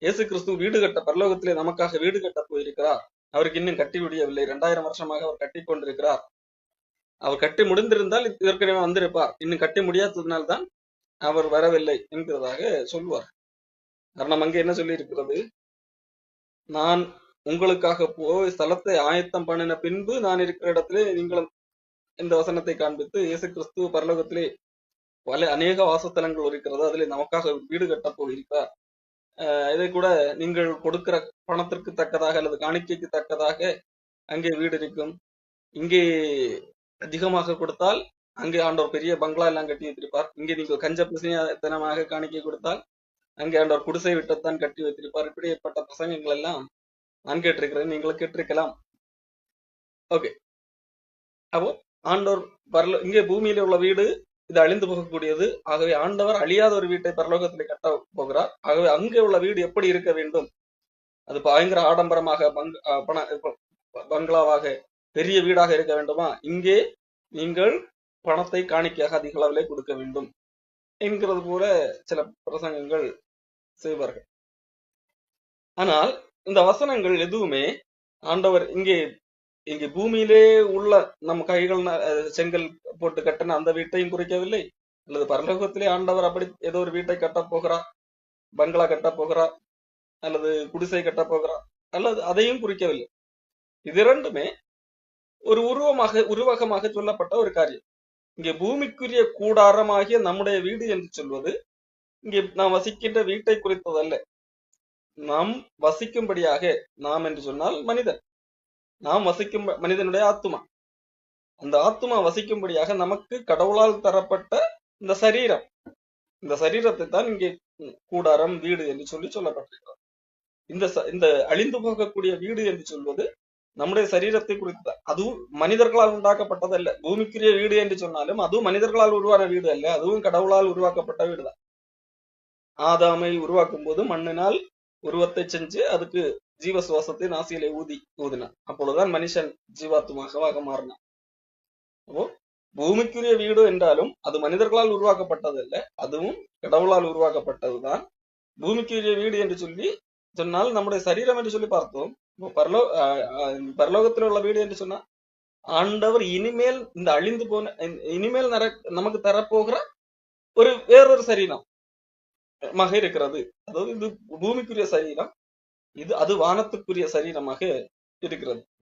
இயேசு கிறிஸ்து வீடு கட்ட பரலோகத்திலே நமக்காக வீடு கட்ட போயிருக்கிறார். அவருக்கு இன்னும் கட்டி முடியவில்லை. 2000 வருஷமாக அவர் கட்டி கொண்டிருக்கிறார். அவர் கட்டி முடிந்திருந்தால் ஏற்கனவே வந்திருப்பார். இன்னும் கட்டி முடியாததுனால்தான் அவர் வரவில்லை என்கிறதாக சொல்வார். காரணம் அங்கே என்ன சொல்லி இருக்கிறது? நான் உங்களுக்காக போய் ஸ்தலத்தை ஆயத்தம் பண்ணின பின்பு நான் இருக்கிற இடத்திலே நீங்களும் இந்த வசனத்தை காண்பித்து இயேசு கிறிஸ்து பரலோகத்திலே பல அநேக வாசஸ்தலங்கள் இருக்கிறது, அதிலே நமக்காக வீடு கட்ட போயிருக்கிறார். இதை கூட நீங்கள் கொடுக்கிற பணத்திற்கு தக்கதாக அல்லது காணிக்கைக்கு தக்கதாக அங்கே வீடு இருக்கும். இங்கே அதிகமாக கொடுத்தால் அங்கே ஆண்டவர் பெரிய பங்களா எல்லாம் கட்டி வைத்திருப்பார். இங்கே நீங்கள் கஞ்ச பிசினத்தனமாக காணிக்கை கொடுத்தால் அங்கே ஆண்டவர் குடிசை விட்டத்தான் கட்டி வைத்திருப்பார். இப்படிப்பட்ட பிரசங்கங்கள் எல்லாம் நான் கேட்டிருக்கிறேன், நீங்களும் கேட்டிருக்கலாம். ஓகே, அப்போ ஆண்டவர் இங்கே பூமியில உள்ள வீடு இது அழிந்து போகக்கூடியது. ஆகவே ஆண்டவர் அழியாத ஒரு வீட்டை பரலோகத்திலே கட்ட போகிறார். ஆகவே அங்கே உள்ள வீடு எப்படி இருக்க வேண்டும்? அது பயங்கர ஆடம்பரமாக பங்களாவாக பெரிய வீடாக இருக்க வேண்டுமா? இங்கே நீங்கள் பணத்தை காணிக்கையாக அதிக அளவிலே கொடுக்க வேண்டும் என்கிறது போல சில பிரசங்கங்கள் செய்வார்கள். ஆனால் இந்த வசனங்கள் எதுவுமே ஆண்டவர் இங்கே பூமியிலே உள்ள நம் கைகள் செங்கல் போட்டு கட்டின அந்த வீட்டையும் குறிக்கவில்லை, அல்லது பரலோகத்திலே ஆண்டவர் அப்படி ஏதோ ஒரு வீட்டை கட்டப் போகிறார், பங்களா கட்டப் போகிறார், அல்லது குடிசை கட்டப் போகிறார், அல்லது அதையும் குறிக்கவில்லை. இது இரண்டுமே ஒரு உருவகமாக சொல்லப்பட்ட ஒரு காரியம். இங்கே பூமிக்குரிய கூடாரமாகிய நம்முடைய வீடு என்று சொல்வது இங்கே நாம் வசிக்கின்ற வீட்டை குறித்ததல்ல. நாம் வசிக்கும்படியாக, நாம் என்று சொன்னால் மனிதன், நாம் வசிக்கும் மனிதனுடைய ஆத்துமா, அந்த ஆத்துமா வசிக்கும்படியாக நமக்கு கடவுளால் தரப்பட்ட இந்த சரீரம், இந்த சரீரத்தை தான் இங்கே கூடாரம் வீடு என்று சொல்லப்பட்டிருக்கிறது. இந்த அழிந்து போகக்கூடிய வீடு என்று சொல்வது நம்முடைய சரீரத்தை குறித்து, அதுவும் மனிதர்களால் உண்டாக்கப்பட்டதல்ல. பூமிக்குரிய வீடு என்று சொன்னாலும் அதுவும் மனிதர்களால் உருவான வீடு அல்ல, அதுவும் கடவுளால் உருவாக்கப்பட்ட வீடுதான். ஆதாமை உருவாக்கும் போது மண்ணினால் உருவத்தை செஞ்சு அதுக்கு ஜீவ சுவாசத்தை நாசியிலே ஊதினான். அப்பொழுதுதான் மனுஷன் ஜீவாத்மாக மாறினான். அப்போ பூமிக்குரிய வீடு என்றாலும் அது மனிதர்களால் உருவாக்கப்பட்டது அல்ல, அதுவும் கடவுளால் உருவாக்கப்பட்டதுதான். பூமிக்குரிய வீடு என்று சொன்னால் நம்முடைய சரீரம் என்று சொல்லி பார்த்தோம். பரலோகத்தில் உள்ள வீடு என்று சொன்னா ஆண்டவர் இனிமேல் இந்த அழிந்து போன இனிமேல் நமக்கு தரப்போகிற வேறொரு சரீரம் மக இருக்கிறது. அதாவது இது பூமிக்குரிய சரீரம், அது வானத்துக்குரிய சரீரமாக இருக்கிறது.